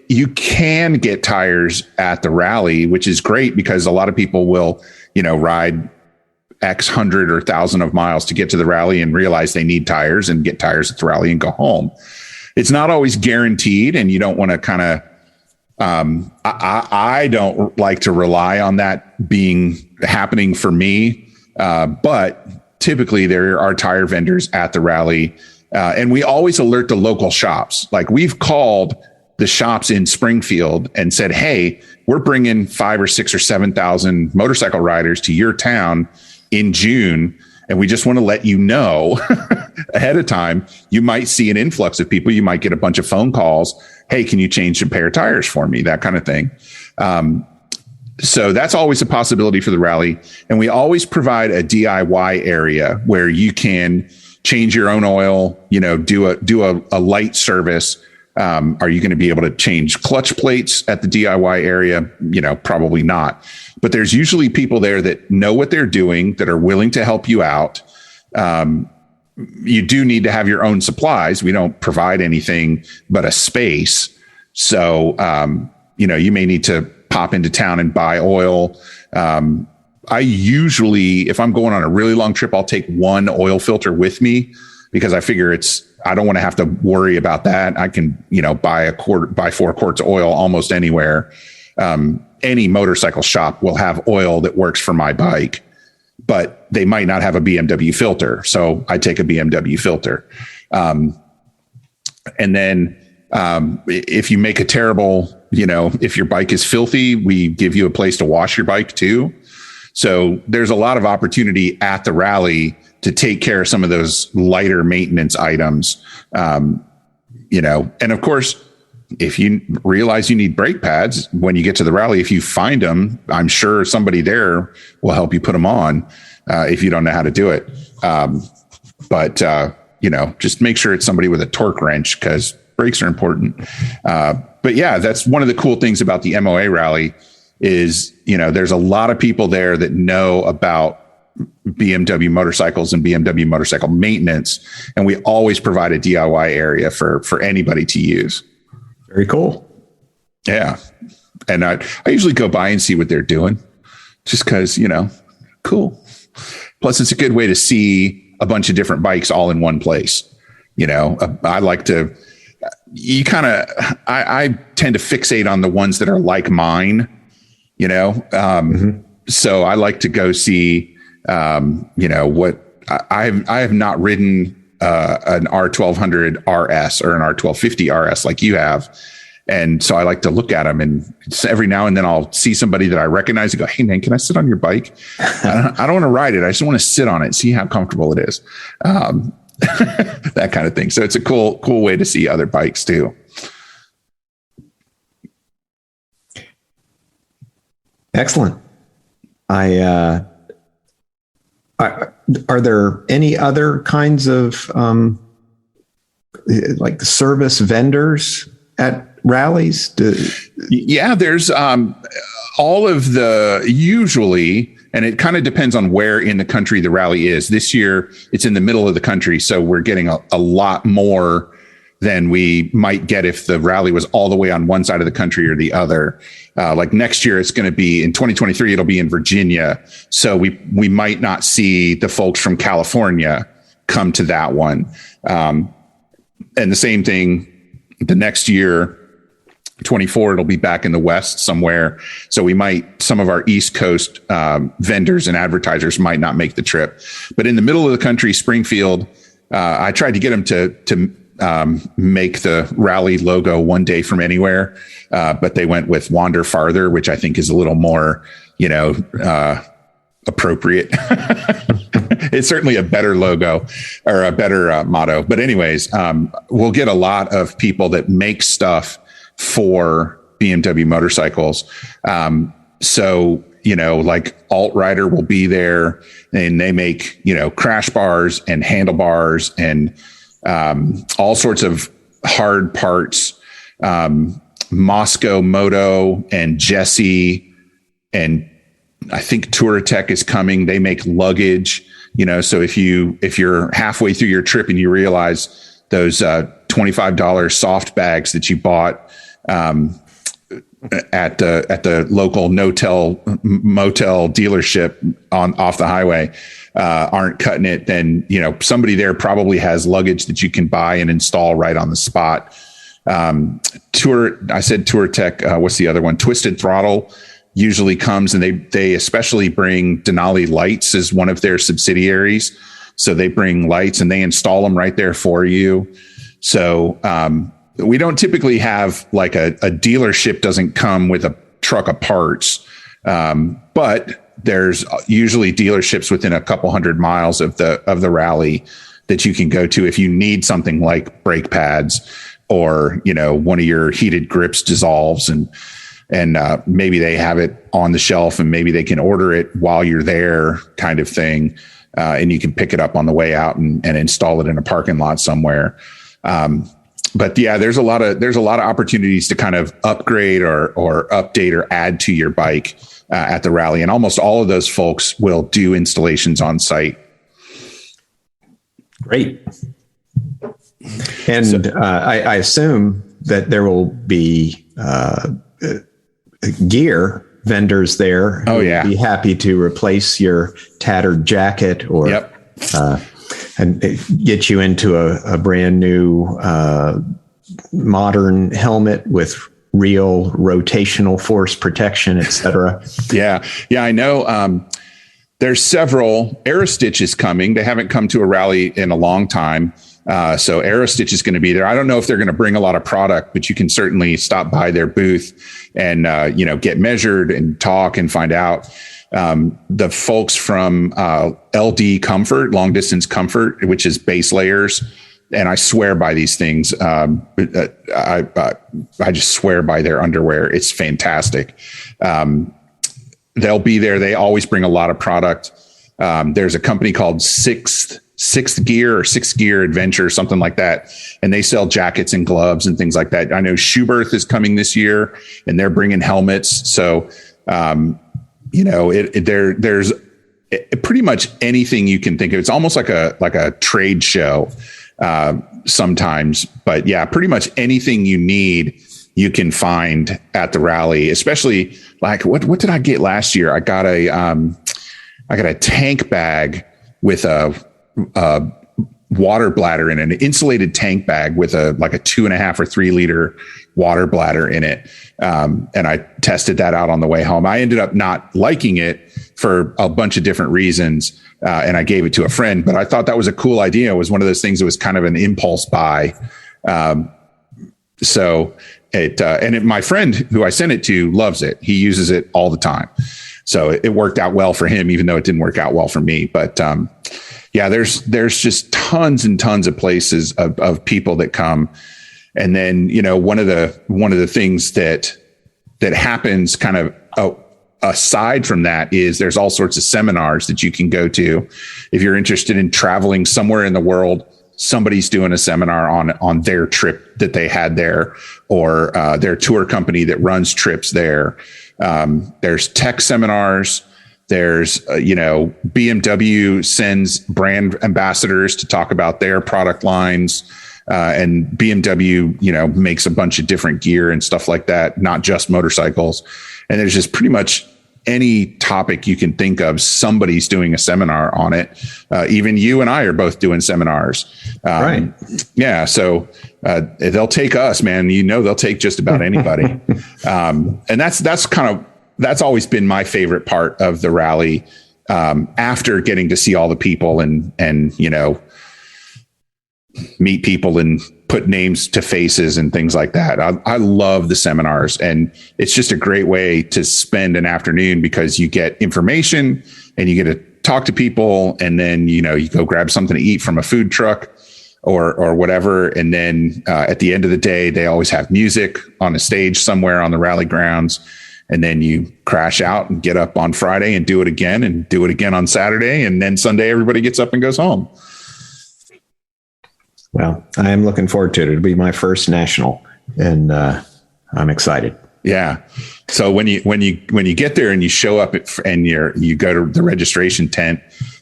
You can get tires at the rally, which is great because a lot of people will, ride X hundred or thousand of miles to get to the rally and realize they need tires and get tires at the rally and go home. It's not always guaranteed, and you don't want to kind of, I don't like to rely on that happening for me. But typically there are tire vendors at the rally. And we always alert the local shops. Like we've called the shops in Springfield and said, hey, we're bringing 5,000 or 6,000 or 7,000 motorcycle riders to your town in June. And we just want to let you know ahead of time, you might see an influx of people. You might get a bunch of phone calls. Hey, can you change a pair of tires for me? That kind of thing. So that's always a possibility for the rally. And we always provide a DIY area where you can change your own oil, do a light service. Are you going to be able to change clutch plates at the DIY area? Probably not. But there's usually people there that know what they're doing, that are willing to help you out. You do need to have your own supplies. We don't provide anything but a space. So, you may need to pop into town and buy oil, I usually, if I'm going on a really long trip, I'll take one oil filter with me because I figure I don't want to have to worry about that. I can, buy 4 quarts of oil almost anywhere. Any motorcycle shop will have oil that works for my bike, but they might not have a BMW filter. So I take a BMW filter. And then, if you make a terrible, if your bike is filthy, we give you a place to wash your bike too. So there's a lot of opportunity at the rally to take care of some of those lighter maintenance items. And of course, if you realize you need brake pads when you get to the rally, if you find them, I'm sure somebody there will help you put them on, if you don't know how to do it. But just make sure it's somebody with a torque wrench because brakes are important. But yeah, that's one of the cool things about the MOA rally is, there's a lot of people there that know about BMW motorcycles and BMW motorcycle maintenance. And we always provide a DIY area for anybody to use. Very cool. Yeah. And I usually go by and see what they're doing just because, cool. Plus it's a good way to see a bunch of different bikes all in one place. I like to, I tend to fixate on the ones that are like mine, so I like to go see, what I have not ridden, an R1200 RS or an R1250 RS like you have. And so I like to look at them, and every now and then I'll see somebody that I recognize and go, "Hey man, can I sit on your bike?" I don't want to ride it. I just want to sit on it and see how comfortable it is. That kind of thing. So it's a cool way to see other bikes too. Excellent. Are there any other kinds of like service vendors at rallies? Yeah, there's all of the usually, and it kind of depends on where in the country the rally is. This year, it's in the middle of the country, so we're getting a lot more than we might get if the rally was all the way on one side of the country or the other. Like next year, it's going to be in 2023, it'll be in Virginia. So we might not see the folks from California come to that one. And the same thing the next year, 24, it'll be back in the West somewhere. So some of our East Coast vendors and advertisers might not make the trip. But in the middle of the country, Springfield, I tried to get them to make the rally logo one day from anywhere. But they went with Wander Farther, which I think is a little more, appropriate. It's certainly a better logo or a better motto. But anyways, we'll get a lot of people that make stuff for BMW motorcycles. So, like Alt Rider will be there, and they make, crash bars and handlebars and all sorts of hard parts. Moscow Moto and Jesse, and I think Diuretic is coming. They make luggage, so if you're halfway through your trip and you realize those $25 soft bags that you bought at the local motel dealership off the highway aren't cutting it, then somebody there probably has luggage that you can buy and install right on the spot. I said Diuretic. What's the other one? Twisted Throttle usually comes, and they especially bring Denali lights as one of their subsidiaries. So they bring lights and they install them right there for you. So we don't typically have like a dealership doesn't come with a truck of parts, but there's usually dealerships within a couple 100 miles of the rally that you can go to if you need something like brake pads, or one of your heated grips dissolves, and maybe they have it on the shelf, and maybe they can order it while you're there, kind of thing, and you can pick it up on the way out and install it in a parking lot somewhere. But yeah, there's a lot of opportunities to kind of upgrade or update or add to your bike at the rally, and almost all of those folks will do installations on site. Great. And I assume that there will be gear vendors there. Oh, who yeah. would be happy to replace your tattered jacket or and get you into a brand new modern helmet with real rotational force protection, etc. Yeah, I know. There's several. Aerostitch is coming. They haven't come to a rally in a long time. So Aerostitch is going to be there. I don't know if they're going to bring a lot of product, but you can certainly stop by their booth and, get measured and talk and find out. The folks from LD Comfort, Long Distance Comfort, which is base layers. And I swear by these things. I just swear by their underwear. It's fantastic. They'll be there. They always bring a lot of product. There's a company called Sixth Gear or Sixth Gear Adventure, something like that. And they sell jackets and gloves and things like that. I know Schuberth is coming this year and they're bringing helmets. So, there's pretty much anything you can think of. It's almost like a trade show sometimes, but yeah, pretty much anything you need, you can find at the rally, especially like what did I get last year? I got a tank bag with a water bladder in it, an insulated tank bag with a 2.5 or 3 liter water bladder in it. And I tested that out on the way home. I ended up not liking it for a bunch of different reasons. And I gave it to a friend, but I thought that was a cool idea. It was one of those things that was kind of an impulse buy. My friend who I sent it to loves it. He uses it all the time. So it worked out well for him, even though it didn't work out well for me. But, there's just tons and tons of places of people that come. And then, one of the things that happens kind of aside from that is there's all sorts of seminars that you can go to. If you're interested in traveling somewhere in the world, somebody's doing a seminar on their trip that they had there, or their tour company that runs trips there. There's tech seminars. There's, BMW sends brand ambassadors to talk about their product lines. And BMW, makes a bunch of different gear and stuff like that, not just motorcycles. And there's just pretty much any topic you can think of, somebody's doing a seminar on it. Even you and I are both doing seminars. Right. Yeah. So they'll take us, man. They'll take just about anybody. And that's always been my favorite part of the rally. After getting to see all the people and meet people and put names to faces and things like that. I love the seminars, and it's just a great way to spend an afternoon because you get information and you get to talk to people, and then, you go grab something to eat from a food truck or whatever. And then at the end of the day, they always have music on a stage somewhere on the rally grounds. And then you crash out and get up on Friday and do it again on Saturday. And then Sunday, everybody gets up and goes home. Well, I am looking forward to it. It'll be my first national, and I'm excited. Yeah. So when you get there and you show up and you go to the registration tent,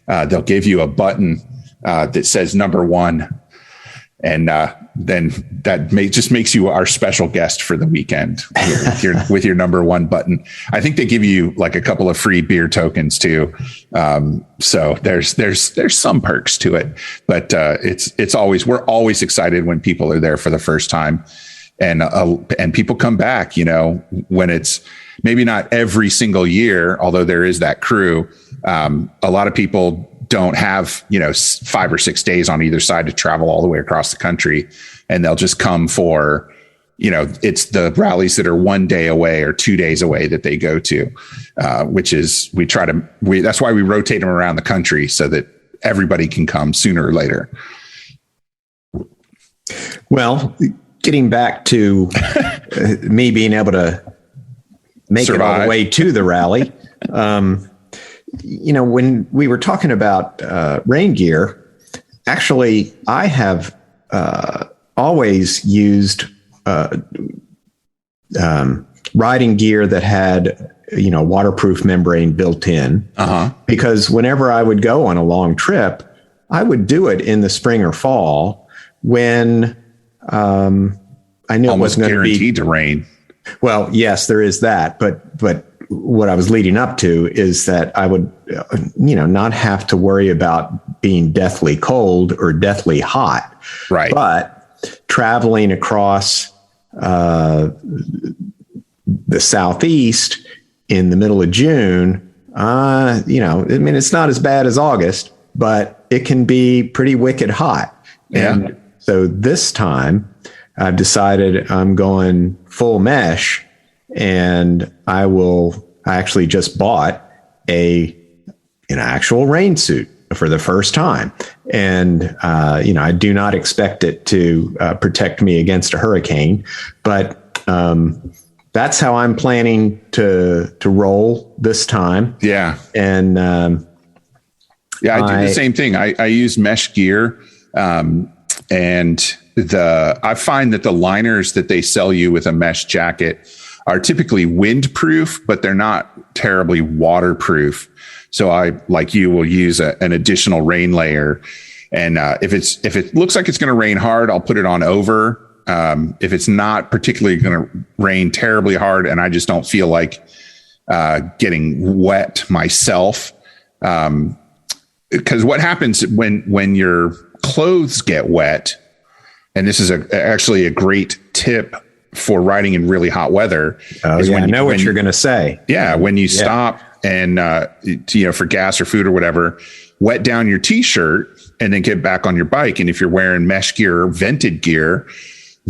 they'll give you a button that says number 1, and then that just makes you our special guest for the weekend with your number 1 button. I think they give you like a couple of free beer tokens too. So there's some perks to it, but we're always excited when people are there for the first time, and people come back, when it's maybe not every single year, although there is that crew. A lot of people don't have, 5 or 6 days on either side to travel all the way across the country. And they'll just come for, it's the rallies that are 1 day away or 2 days away that they go to, which is, that's why we rotate them around the country so that everybody can come sooner or later. Well, getting back to me being able to make it all the way to the rally, when we were talking about rain gear, actually, I have always used riding gear that had, waterproof membrane built in, because whenever I would go on a long trip, I would do it in the spring or fall when I knew almost it wasn't going to be guaranteed to rain. Well, yes, there is that, but what I was leading up to is that I would, not have to worry about being deathly cold or deathly hot. Right. But traveling across the Southeast in the middle of June, it's not as bad as August, but it can be pretty wicked hot. Yeah. And so this time I've decided I'm going full mesh, and I actually just bought an actual rain suit for the first time. And, I do not expect it to protect me against a hurricane, but that's how I'm planning to roll this time. Yeah. And I do the same thing. I use mesh gear, and I find that the liners that they sell you with a mesh jacket are typically windproof, but they're not terribly waterproof. So I, like you, will use an additional rain layer. And if it looks like it's going to rain hard, I'll put it on over. If it's not particularly going to rain terribly hard and I just don't feel like getting wet myself, because what happens when your clothes get wet, and this is actually a great tip for riding in really hot weather. I know what you're going to say. Yeah. When you stop and, for gas or food or whatever, wet down your t-shirt and then get back on your bike. And if you're wearing mesh gear or vented gear,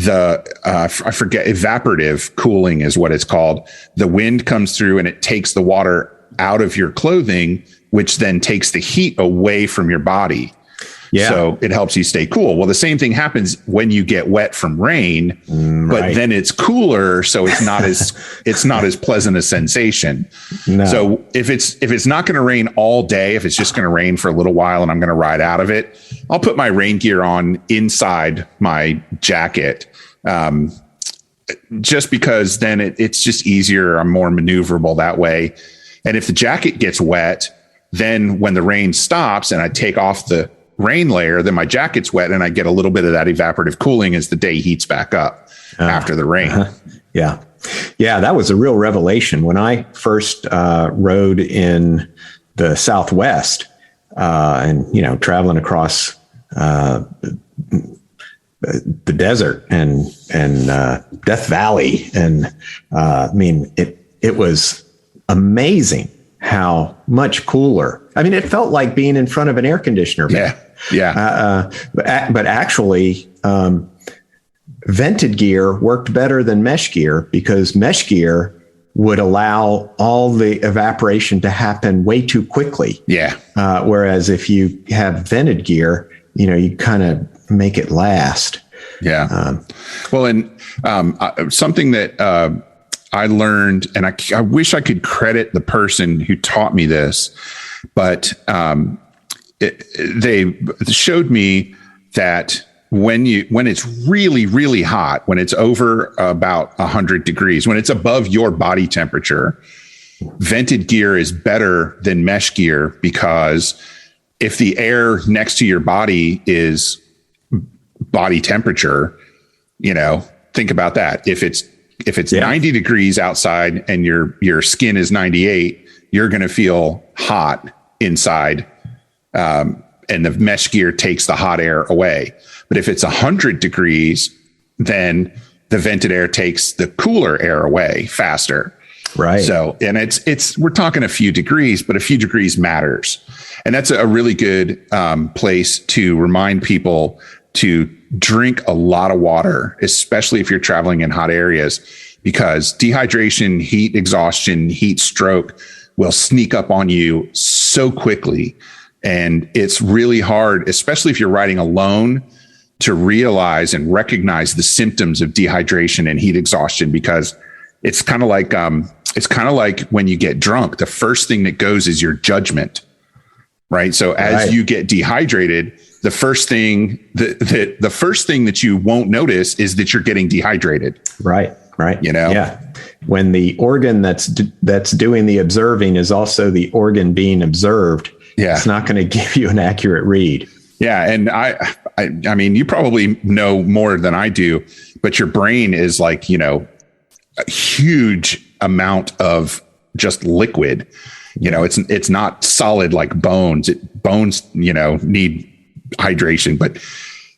I forget, evaporative cooling is what it's called. The wind comes through and it takes the water out of your clothing, which then takes the heat away from your body. Yeah. So it helps you stay cool. Well, the same thing happens when you get wet from rain, but then it's cooler. So it's not as pleasant a sensation. No. So if it's not going to rain all day, if it's just going to rain for a little while and I'm going to ride out of it, I'll put my rain gear on inside my jacket. Just because then it's just easier. I'm more maneuverable that way. And if the jacket gets wet, then when the rain stops and I take off the rain layer, then my jacket's wet and I get a little bit of that evaporative cooling as the day heats back up after the rain. Yeah. Yeah. That was a real revelation. When I first rode in the Southwest and, traveling across the desert and Death Valley. And it was amazing how much cooler. I mean, it felt like being in front of an air conditioner. Yeah. Yeah. But actually, vented gear worked better than mesh gear because mesh gear would allow all the evaporation to happen way too quickly. Yeah. Whereas if you have vented gear, you kind of make it last. Yeah. Something that, I learned, and I wish I could credit the person who taught me this, but they showed me that when it's really, really hot, when it's over about 100 degrees, when it's above your body temperature, vented gear is better than mesh gear, because if the air next to your body is body temperature, think about that. If it's 90 degrees outside and your skin is 98, you're going to feel hot inside. And the mesh gear takes the hot air away. But if it's 100 degrees, then the vented air takes the cooler air away faster. Right. So, and we're talking a few degrees, but a few degrees matters. And that's a really good place to remind people to drink a lot of water, especially if you're traveling in hot areas, because dehydration, heat exhaustion, heat stroke will sneak up on you so quickly. And it's really hard, especially if you're riding alone, to realize and recognize the symptoms of dehydration and heat exhaustion, because it's kind of like when you get drunk, the first thing that goes is your judgment, right? So as you get dehydrated, the first thing that you won't notice is that you're getting dehydrated. Right. Yeah. When the organ that's doing the observing is also the organ being observed, it's not going to give you an accurate read. Yeah. And I mean, you probably know more than I do, but your brain is like, a huge amount of just liquid. It's not solid like bones. Bones, need hydration, but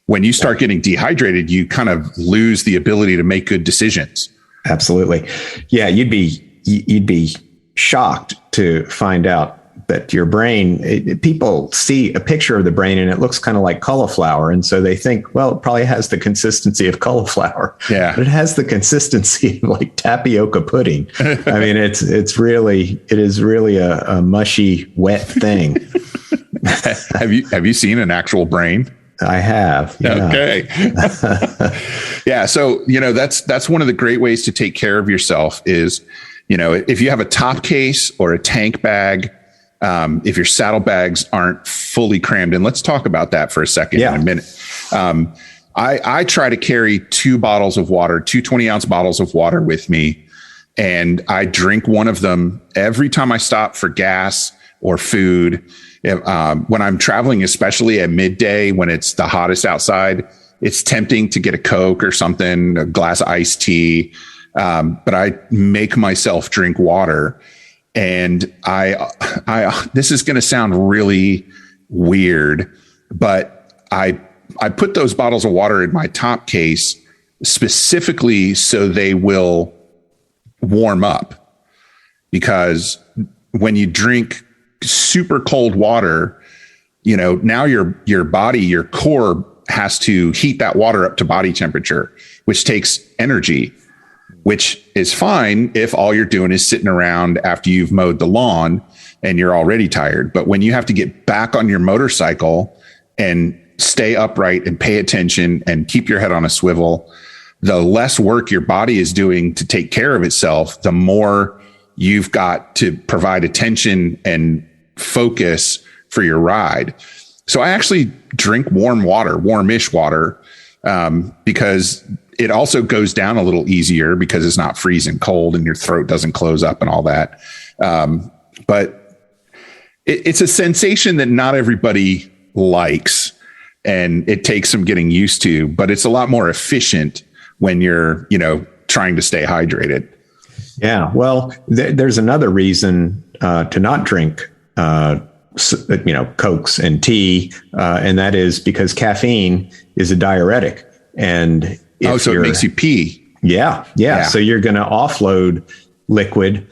when you start getting dehydrated, you kind of lose the ability to make good decisions. Absolutely. Yeah. You'd be shocked to find out that your brain, people see a picture of the brain and it looks kind of like cauliflower. And so they think, well, it probably has the consistency of cauliflower. Yeah. But it has the consistency of like tapioca pudding. I mean, it is really a mushy, wet thing. Have you seen an actual brain? I have. Yeah. Okay. Yeah. So, that's one of the great ways to take care of yourself is, if you have a top case or a tank bag, if your saddlebags aren't fully crammed, and let's talk about that for a second in a minute. I try to carry 2 bottles of water, 2 20-ounce bottles of water with me. And I drink one of them every time I stop for gas or food. When I'm traveling, especially at midday, when it's the hottest outside, it's tempting to get a Coke or something, a glass of iced tea. But I make myself drink water. And this is going to sound really weird, but I put those bottles of water in my top case specifically so they will warm up, because when you drink super cold water, now your body, your core has to heat that water up to body temperature, which takes energy, which is fine if all you're doing is sitting around after you've mowed the lawn and you're already tired. But when you have to get back on your motorcycle and stay upright and pay attention and keep your head on a swivel, the less work your body is doing to take care of itself, the more you've got to provide attention and focus for your ride. So I actually drink warmish water, because it also goes down a little easier because it's not freezing cold and your throat doesn't close up and all that. But it's a sensation that not everybody likes, and it takes some getting used to, but it's a lot more efficient when you're, trying to stay hydrated. Yeah. Well, there's another reason to not drink, Cokes and tea. And that is because caffeine is a diuretic. And so it makes you pee. Yeah. So you're going to offload liquid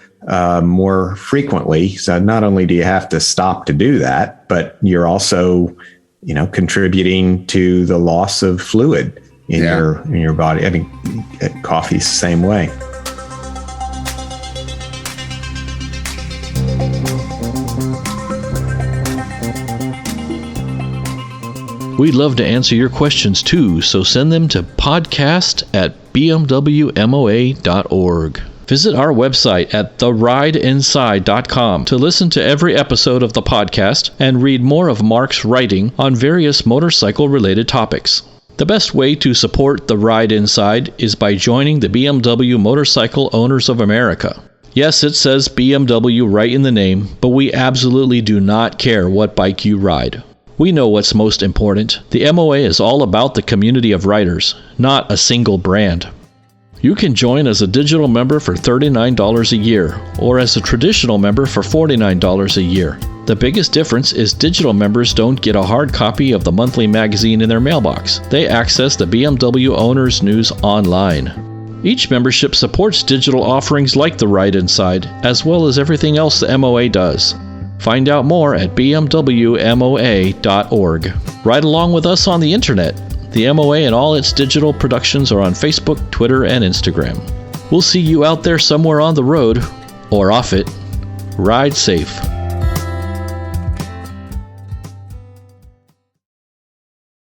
more frequently. So not only do you have to stop to do that, but you're also, contributing to the loss of fluid in your body. I mean, coffee's the same way. We'd love to answer your questions too, so send them to podcast@bmwmoa.org. Visit our website at therideinside.com to listen to every episode of the podcast and read more of Mark's writing on various motorcycle-related topics. The best way to support The Ride Inside is by joining the BMW Motorcycle Owners of America. Yes, it says BMW right in the name, but we absolutely do not care what bike you ride. We know what's most important. The MOA is all about the community of riders, not a single brand. You can join as a digital member for $39 a year, or as a traditional member for $49 a year. The biggest difference is digital members don't get a hard copy of the monthly magazine in their mailbox. They access the BMW Owners News online. Each membership supports digital offerings like The Ride Inside, as well as everything else the MOA does. Find out more at bmwmoa.org. Ride along with us on the internet. The MOA and all its digital productions are on Facebook, Twitter, and Instagram. We'll see you out there somewhere on the road, or off it. Ride safe.